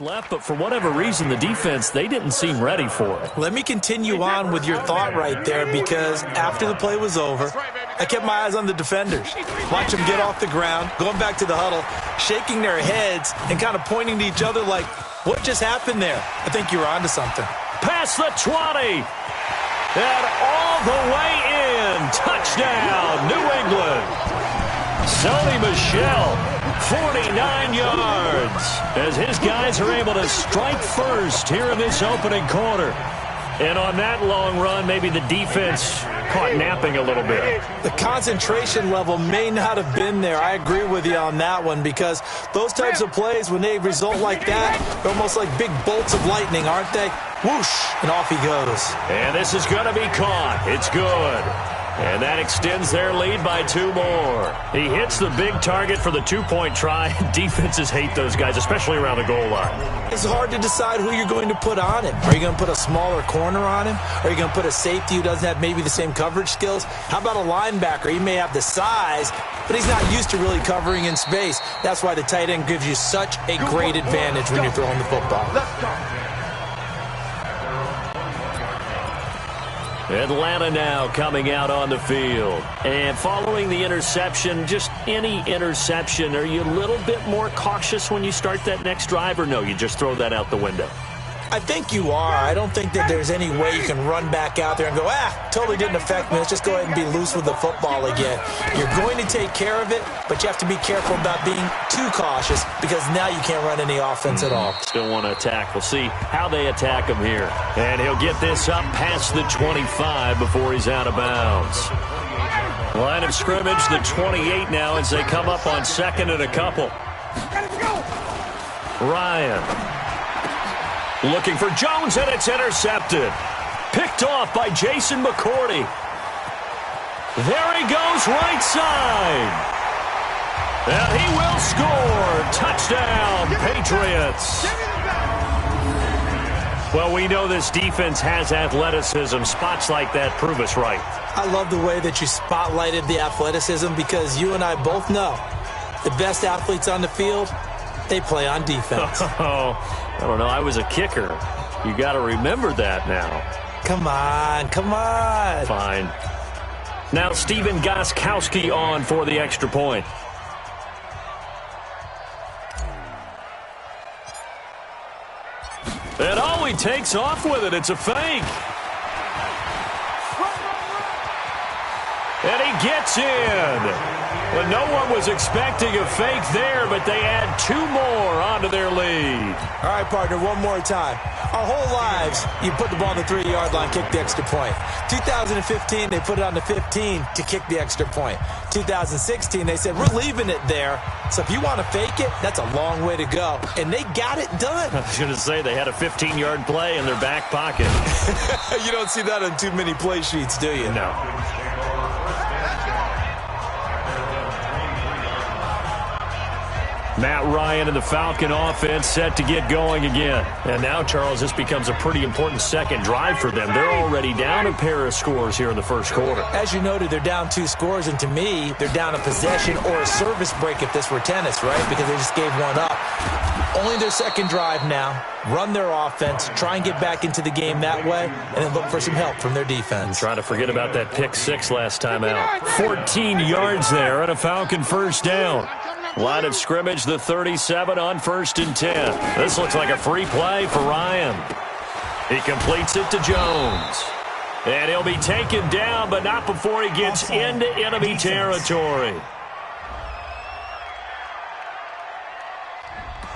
Left, but for whatever reason, the defense, they didn't seem ready for it. Let me continue on with your thought right there, because after the play was over, I kept my eyes on the defenders. Watch them get off the ground, going back to the huddle, shaking their heads and kind of pointing to each other like, what just happened there? I think you were onto something. Past the 20. And all the way in. Touchdown, New England. Sony Michel, 49 yards, as his guys are able to strike first here in this opening quarter. And on that long run, maybe the defense caught napping a little bit. The concentration level may not have been there. I agree with you on that one, because those types of plays, when they result like that, they're almost like big bolts of lightning, aren't they? Whoosh, and off he goes. And this is going to be caught. It's good. And that extends their lead by 2 more. He hits the big target for the 2-point try. Defenses hate those guys, especially around the goal line. It's hard to decide who you're going to put on him. Are you going to put a smaller corner on him? Are you going to put a safety who doesn't have maybe the same coverage skills? How about a linebacker? He may have the size, but he's not used to really covering in space. That's why the tight end gives you such a great advantage when you're throwing the football. Atlanta now coming out on the field. And following the interception, just any interception, are you a little bit more cautious when you start that next drive, or no, you just throw that out the window? I think you are. I don't think that there's any way you can run back out there and go, totally didn't affect me. Let's just go ahead and be loose with the football again. You're going to take care of it, but you have to be careful about being too cautious, because now you can't run any offense at all. Still want to attack. We'll see how they attack him here. And he'll get this up past the 25 before he's out of bounds. Line of scrimmage, the 28 now, as they come up on 2nd and a couple. Ryan looking for Jones, and it's intercepted. Picked off by Jason McCourty. There he goes, right side. And he will score. Touchdown, Patriots. Well, we know this defense has athleticism. Spots like that prove us right. I love the way that you spotlighted the athleticism, because you and I both know the best athletes on the field, they play on defense. I don't know. I was a kicker. You got to remember that now. Come on, come on. Fine. Now Stephen Gostkowski on for the extra point. And he takes off with it. It's a fake. And he gets in. Well, no one was expecting a fake there, but they add 2 more onto their lead. All right, partner, one more time. Our whole lives, you put the ball on the 3-yard line, kick the extra point. 2015, they put it on the 15 to kick the extra point. 2016, they said, we're leaving it there. So if you want to fake it, that's a long way to go. And they got it done. I was going to say, they had a 15-yard play in their back pocket. You don't see that on too many play sheets, do you? No. Matt Ryan and the Falcon offense set to get going again. And now, Charles, this becomes a pretty important second drive for them. They're already down a pair of scores here in the first quarter. As you noted, they're down 2 scores, and to me, they're down a possession or a service break if this were tennis, right? Because they just gave one up. Only their second drive now. Run their offense, try and get back into the game that way, and then look for some help from their defense. And trying to forget about that pick 6 last time out. 14 yards there and a Falcon first down. Line of scrimmage, the 37 on 1st and 10. This looks like a free play for Ryan. He completes it to Jones. And he'll be taken down, but not before he gets into enemy territory.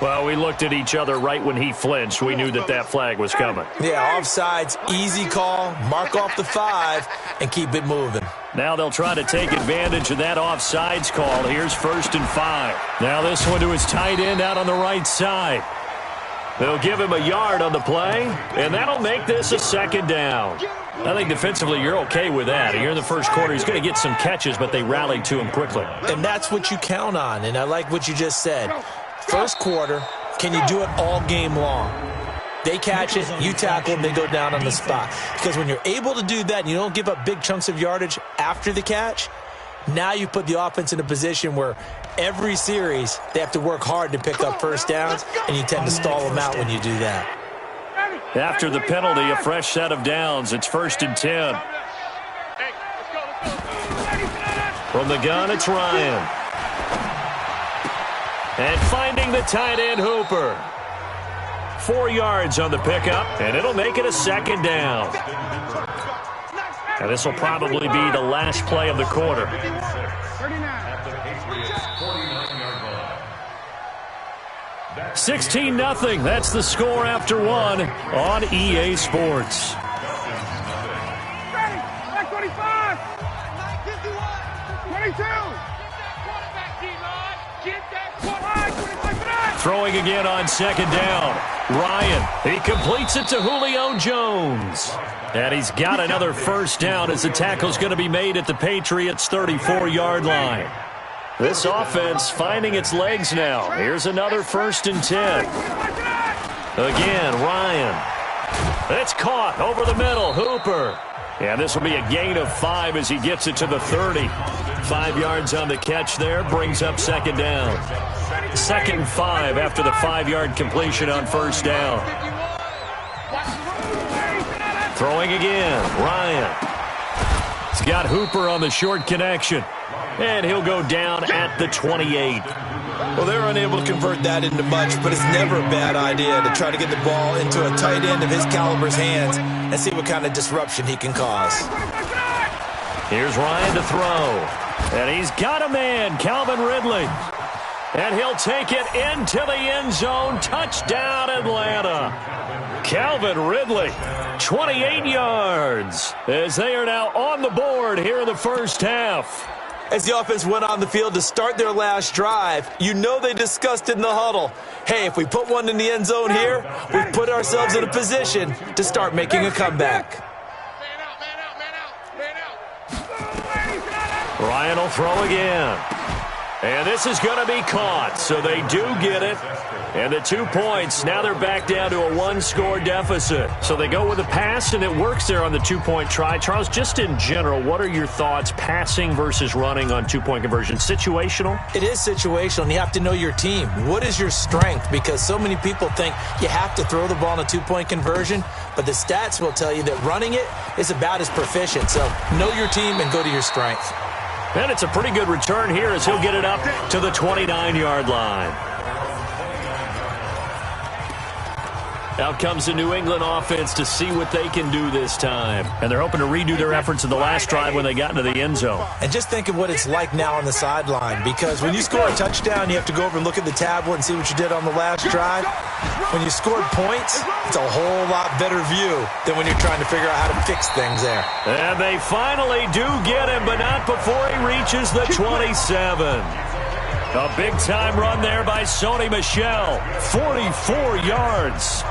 Well, we looked at each other right when he flinched. We knew that that flag was coming. Yeah, offsides, easy call, mark off the 5, and keep it moving. Now they'll try to take advantage of that offsides call. Here's 1st and 5. Now this one to his tight end out on the right side. They'll give him a yard on the play, and that'll make this a 2nd down. I think defensively you're okay with that. Here in the first quarter, he's going to get some catches, but they rallied to him quickly. And that's what you count on, and I like what you just said. First quarter, can you do it all game long? They catch it, you tackle them, they go down on the spot. Because when you're able to do that and you don't give up big chunks of yardage after the catch, Now you put the offense in a position where every series they have to work hard to pick up first downs, and you tend to stall them out when you do that. After the penalty, a fresh set of downs. It's 1st and 10. From the gun, it's Ryan. And finding the tight end, Hooper. 4 yards on the pickup, and it'll make it a 2nd down. And this will probably be the last play of the quarter. 16-0. That's the score after 1 on EA Sports. Throwing again on 2nd down. Ryan, he completes it to Julio Jones. And he's got another first down as the tackle's going to be made at the Patriots' 34-yard line. This offense finding its legs now. Here's another 1st and 10. Again, Ryan. It's caught over the middle. Hooper. And this will be a gain of 5 as he gets it to the 30. 5 yards on the catch there. Brings up 2nd down. 2nd and 5 after the 5-yard completion on 1st down. Throwing again, Ryan. He's got Hooper on the short connection. And he'll go down at the 28. Well, they were unable to convert that into much, but it's never a bad idea to try to get the ball into a tight end of his caliber's hands and see what kind of disruption he can cause. Here's Ryan to throw. And he's got a man, Calvin Ridley. And he'll take it into the end zone. Touchdown, Atlanta. Calvin Ridley, 28 yards, as they are now on the board here in the first half. As the offense went on the field to start their last drive, you know they discussed in the huddle, hey, if we put one in the end zone here, we've put ourselves in a position to start making a comeback. Ryan will throw again. And this is going to be caught, so they do get it. And the 2 points, now they're back down to a 1-score deficit. So they go with a pass, and it works there on the 2-point try. Charles, just in general, what are your thoughts passing versus running on 2-point conversion? Situational? It is situational, and you have to know your team. What is your strength? Because so many people think you have to throw the ball in a 2-point conversion, but the stats will tell you that running it is about as proficient. So know your team and go to your strength. And it's a pretty good return here as he'll get it up to the 29-yard line. Out comes the New England offense to see what they can do this time. And they're hoping to redo their efforts in the last drive when they got into the end zone. And just think of what it's like now on the sideline, because when you score a touchdown, you have to go over and look at the tablet and see what you did on the last drive. When you scored points, it's a whole lot better view than when you're trying to figure out how to fix things there. And they finally do get him, but not before he reaches the 27. A big-time run there by Sony Michel. 44 yards.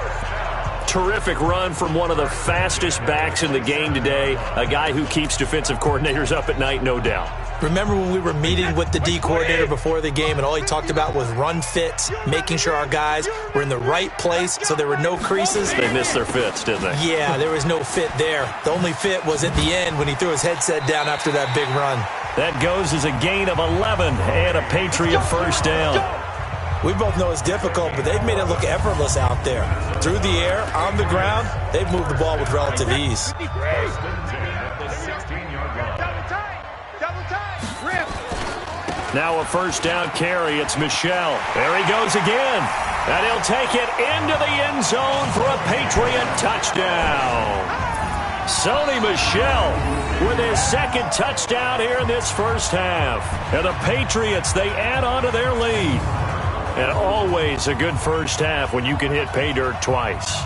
Terrific run from one of the fastest backs in the game today, a guy who keeps defensive coordinators up at night, no doubt. Remember when we were meeting with the D coordinator before the game and all he talked about was run fits, making sure our guys were in the right place so there were no creases? They missed their fits, didn't they? Yeah, there was no fit there. The only fit was at the end when he threw his headset down after that big run. That goes as a gain of 11 and a Patriot first down. We both know it's difficult, but they've made it look effortless out there. Through the air, on the ground, they've moved the ball with relative ease. Now a first down carry. It's Michel. There he goes again. And he'll take it into the end zone for a Patriot touchdown. Sony Michel with his second touchdown here in this first half. And the Patriots, they add on to their lead. And always a good first half when you can hit pay dirt twice.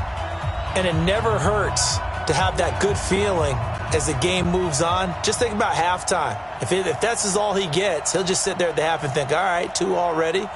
And it never hurts to have that good feeling as the game moves on. Just think about halftime. If that's all he gets, he'll just sit there at the half and think, all right, 2 already.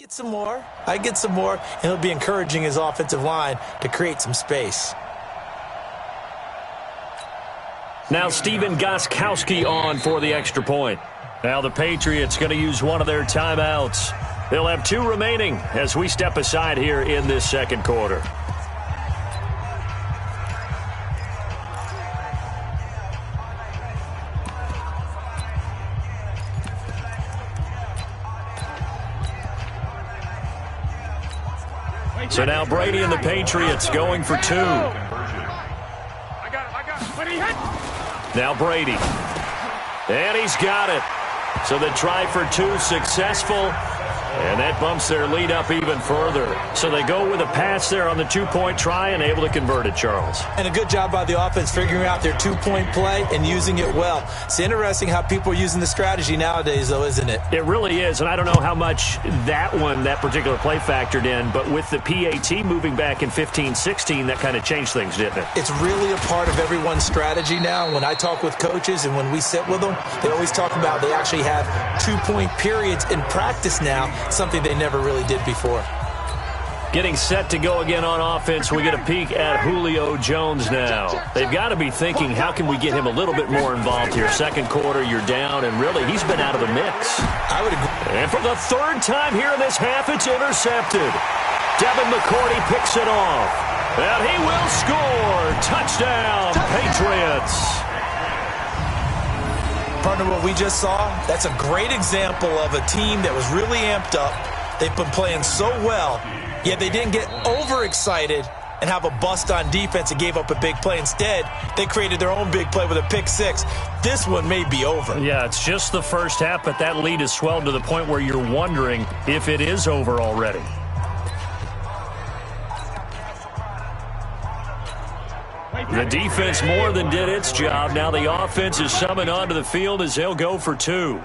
get some more. And he'll be encouraging his offensive line to create some space. Now Steven Gostkowski on for the extra point. Now the Patriots going to use one of their timeouts. They'll have 2 remaining as we step aside here in this second quarter. So now Brady and the Patriots going for 2. Now Brady. And he's got it. So the try for 2 successful. And that bumps their lead up even further. So they go with a pass there on the 2-point try and able to convert it, Charles. And a good job by the offense figuring out their 2-point play and using it well. It's interesting how people are using the strategy nowadays, though, isn't it? It really is, and I don't know how much that particular play factored in, but with the PAT moving back in 15-16, that kind of changed things, didn't it? It's really a part of everyone's strategy now. When I talk with coaches and when we sit with them, they always talk about they actually have 2-point periods in practice now, something they never really did before. Getting set to go again on offense, we get a peek at Julio Jones now. They've got to be thinking, how can we get him a little bit more involved here? Second quarter, you're down, and really, he's been out of the mix. I would agree. And for the 3rd time here in this half, it's intercepted. Devin McCourty picks it off. And he will score. Touchdown, Patriots. Partner, what we just saw, that's a great example of a team that was really amped up. They've been playing so well, yet they didn't get overexcited and have a bust on defense and gave up a big play. Instead, they created their own big play with a pick 6. This one may be over. Yeah, it's just the first half, but that lead has swelled to the point where you're wondering if it is over already. The defense more than did its job. Now the offense is summoned onto the field as they'll go for 2.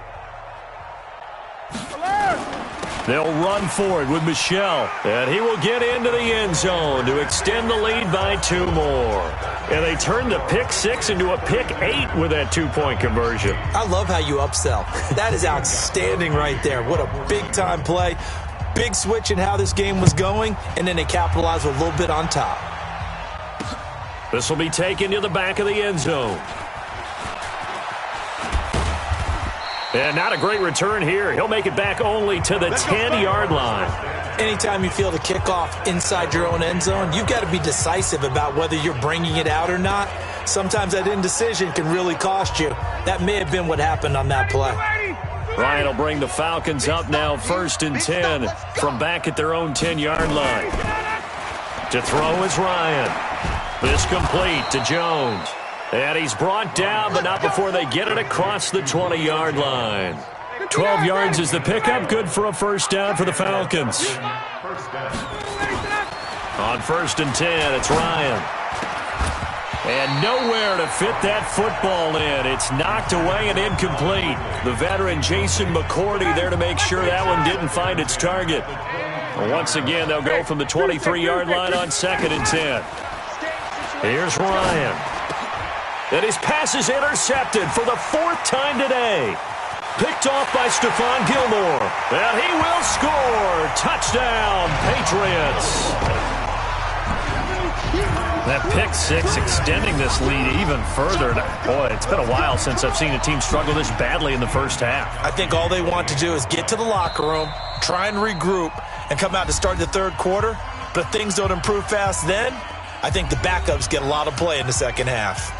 They'll run for it with Michel, and he will get into the end zone to extend the lead by 2 more. And they turn the pick 6 into a pick 8 with that 2-point conversion. I love how you upsell. That is outstanding right there. What a big-time play. Big switch in how this game was going, and then they capitalized with a little bit on top. This will be taken to the back of the end zone. And not a great return here. He'll make it back only to the 10-yard line. Anytime you feel the kickoff inside your own end zone, you've got to be decisive about whether you're bringing it out or not. Sometimes that indecision can really cost you. That may have been what happened on that play. Ryan will bring the Falcons up now 1st and 10 from back at their own 10-yard line. To throw is Ryan. This complete to Jones. And he's brought down, but not before they get it across the 20-yard line. 12 yards is the pickup. Good for a first down for the Falcons. On 1st and 10, it's Ryan. And nowhere to fit that football in. It's knocked away and incomplete. The veteran Jason McCourty there to make sure that one didn't find its target. Once again, they'll go from the 23-yard line on 2nd and 10. Here's Ryan. And his pass is intercepted for the 4th time today. Picked off by Stephon Gilmore. And he will score. Touchdown, Patriots. That pick 6 extending this lead even further. Boy, it's been a while since I've seen a team struggle this badly in the first half. I think all they want to do is get to the locker room, try and regroup, and come out to start the 3rd quarter. But if things don't improve fast then, I think the backups get a lot of play in the second half.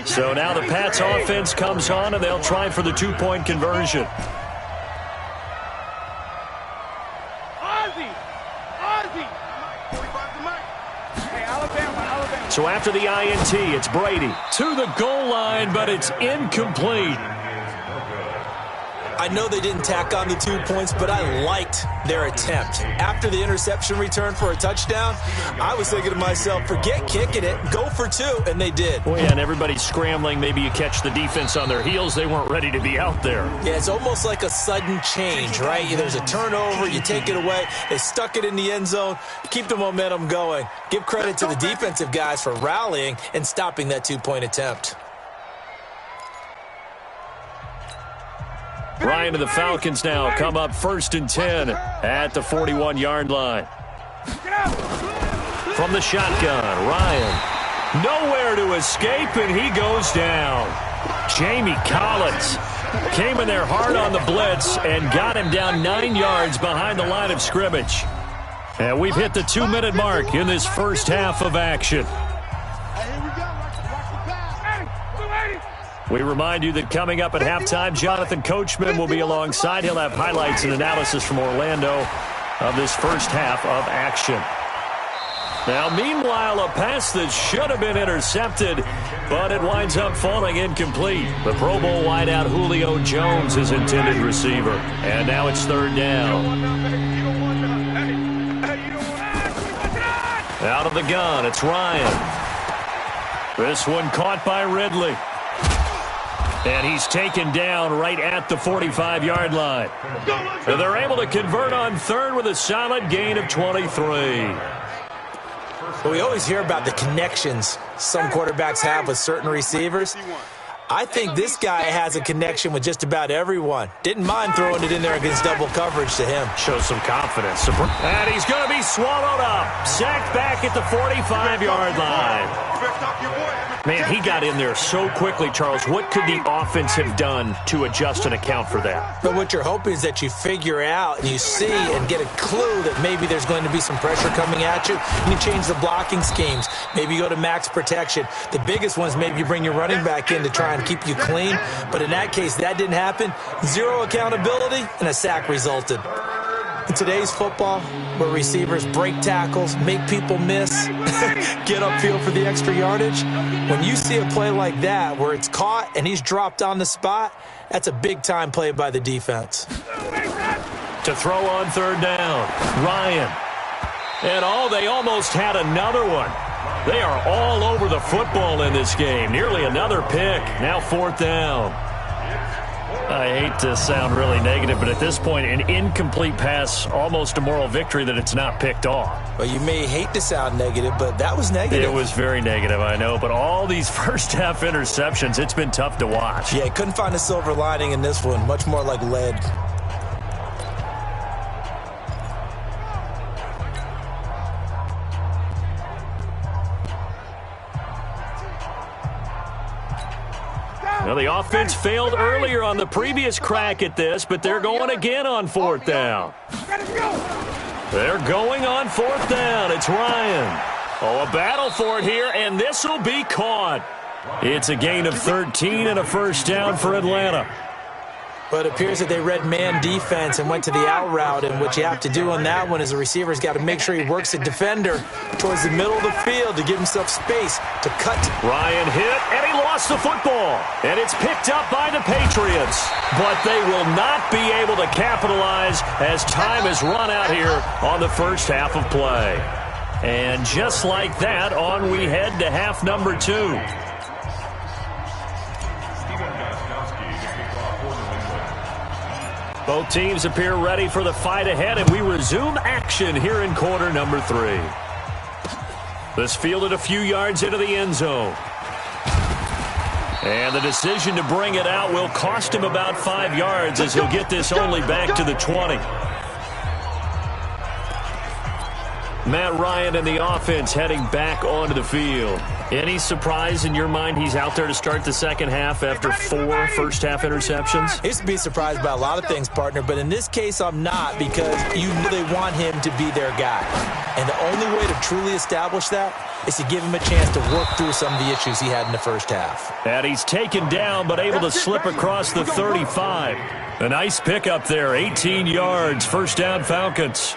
So now the Pats offense comes on, and they'll try for the 2-point conversion. So after the INT, it's Brady to the goal line, but it's incomplete. I know they didn't tack on the 2 points, but I liked their attempt. After the interception return for a touchdown, I was thinking to myself, forget kicking it, go for 2, and they did. Well, yeah, and everybody's scrambling. Maybe you catch the defense on their heels. They weren't ready to be out there. Yeah, it's almost like a sudden change, right? There's a turnover, you take it away, they stuck it in the end zone, keep the momentum going. Give credit to the defensive guys for rallying and stopping that 2-point attempt. Ryan and the Falcons now come up 1st and 10 at the 41-yard line. From the shotgun, Ryan. Nowhere to escape, and he goes down. Jamie Collins came in there hard on the blitz and got him down 9 yards behind the line of scrimmage. And we've hit the 2-minute mark in this first half of action. We remind you that coming up at halftime, Jonathan Coachman will be alongside. He'll have highlights and analysis from Orlando of this first half of action. Now, meanwhile, a pass that should have been intercepted, but it winds up falling incomplete. The Pro Bowl wideout Julio Jones is intended receiver. And now it's 3rd down. Out of the gun, it's Ryan. This one caught by Ridley. And he's taken down right at the 45-yard line. And they're able to convert on 3rd with a solid gain of 23. Well, we always hear about the connections some quarterbacks have with certain receivers. I think this guy has a connection with just about everyone. Didn't mind throwing it in there against double coverage to him. Shows some confidence. And he's going to be swallowed up. Sacked back at the 45-yard line. Man, he got in there so quickly, Charles. What could the offense have done to adjust and account for that? But what you're hoping is that you figure out and you see and get a clue that maybe there's going to be some pressure coming at you. And you change the blocking schemes. Maybe you go to max protection. The biggest ones, maybe you bring your running back in to try and keep you clean. But in that case, that didn't happen. 0 accountability, and a sack resulted. In today's football, where receivers break tackles, make people miss, get upfield for the extra yardage, when you see a play like that where it's caught and he's dropped on the spot, that's a big-time play by the defense. To throw on 3rd down, Ryan. And they almost had another one. They are all over the football in this game. Nearly another pick. Now 4th down. I hate to sound really negative, but at this point, an incomplete pass, almost a moral victory that it's not picked off. Well, you may hate to sound negative, but that was negative. It was very negative, I know. But all these first-half interceptions, it's been tough to watch. Yeah, couldn't find a silver lining in this one. Much more like lead. Well, the offense failed earlier on the previous crack at this, but they're going again on 4th down. They're going on 4th down. It's Ryan. Oh, a battle for it here, and this will be caught. It's a gain of 13 and a first down for Atlanta. But it appears that they read man defense and went to the out route, and what you have to do on that one is the receiver's got to make sure he works the defender towards the middle of the field to give himself space to cut. Ryan hit, and he lost the football. And it's picked up by the Patriots. But they will not be able to capitalize as time has run out here on the first half of play. And just like that, on we head to half number 2. Both teams appear ready for the fight ahead, and we resume action here in quarter number 3. This fielded a few yards into the end zone. And the decision to bring it out will cost him about 5 yards as he'll get this only back to the 20. Matt Ryan and the offense heading back onto the field. Any surprise in your mind he's out there to start the second half after 4 first-half interceptions? I used to be surprised by a lot of things, partner, but in this case I'm not, because you know they want him to be their guy. And the only way to truly establish that is to give him a chance to work through some of the issues he had in the first half. And he's taken down but able to slip across the 35. A nice pickup there, 18 yards, first down Falcons.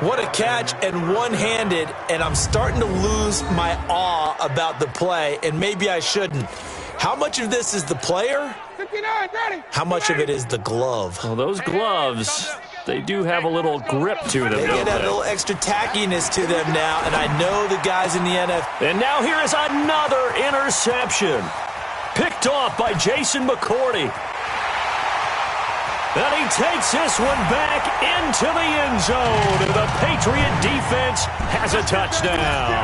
What a catch, and one-handed, and I'm starting to lose my awe about the play, and maybe I shouldn't. How much of this is the player? How much of it is the glove? Well, those gloves, they do have a little grip to them, They don't get a they? little extra tackiness to them now, and I know the guys in the NFL. And now here is another interception. Picked off by Jason McCourty. And he takes this one back into the end zone. And the Patriot defense has a touchdown.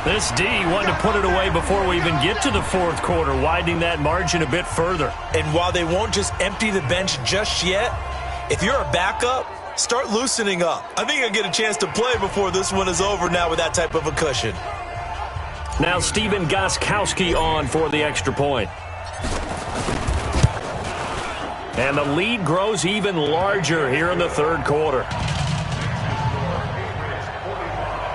This D wanted to put it away before we even get to the fourth quarter, widening that margin a bit further. And while they won't just empty the bench just yet, if you're a backup, start loosening up. I think you'll get a chance to play before this one is over now with that type of a cushion. Now Stephen Gostkowski on for the extra point. And the lead grows even larger here in the third quarter.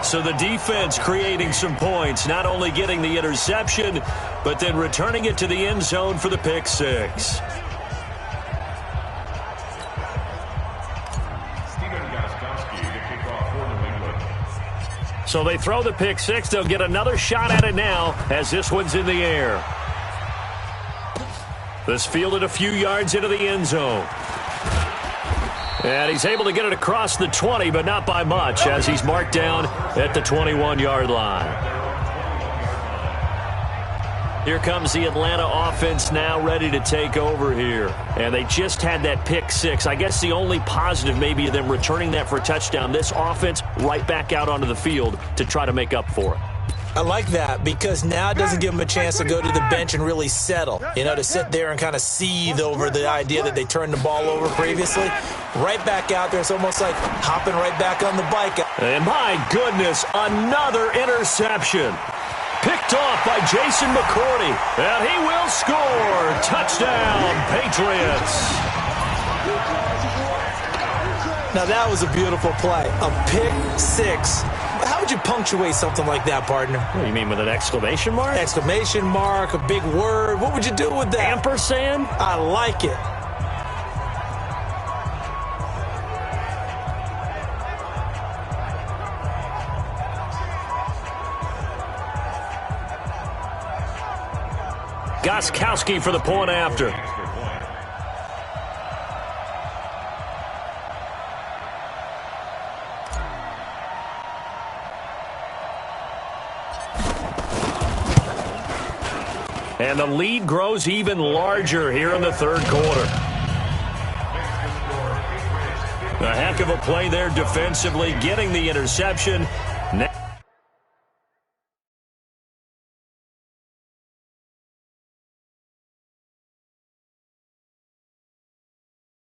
So the defense creating some points, not only getting the interception, but then returning it to the end zone for the pick six. So they throw the pick six. They'll get another shot at it now as this one's in the air. This fielded a few yards into the end zone. And he's able to get it across the 20, but not by much, as he's marked down at the 21-yard line. Here comes the Atlanta offense now ready to take over here. And they just had that pick six. I guess the only positive maybe of them returning that for a touchdown. This offense right back out onto the field to try to make up for it. I like that because now it doesn't give them a chance to go to the bench and really settle, to sit there and kind of seethe over the idea that they turned the ball over previously. Right back out there. It's almost like hopping right back on the bike. And my goodness, another interception. Picked off by Jason McCourty. And he will score. Touchdown, Patriots. Now that was a beautiful play. A pick six. How would you punctuate something like that, partner? What do you mean, with an exclamation mark? Exclamation mark, a big word. What would you do with that? Ampersand? I like it. Gostkowski for the point after. And the lead grows even larger here in the third quarter. A heck of a play there defensively, getting the interception.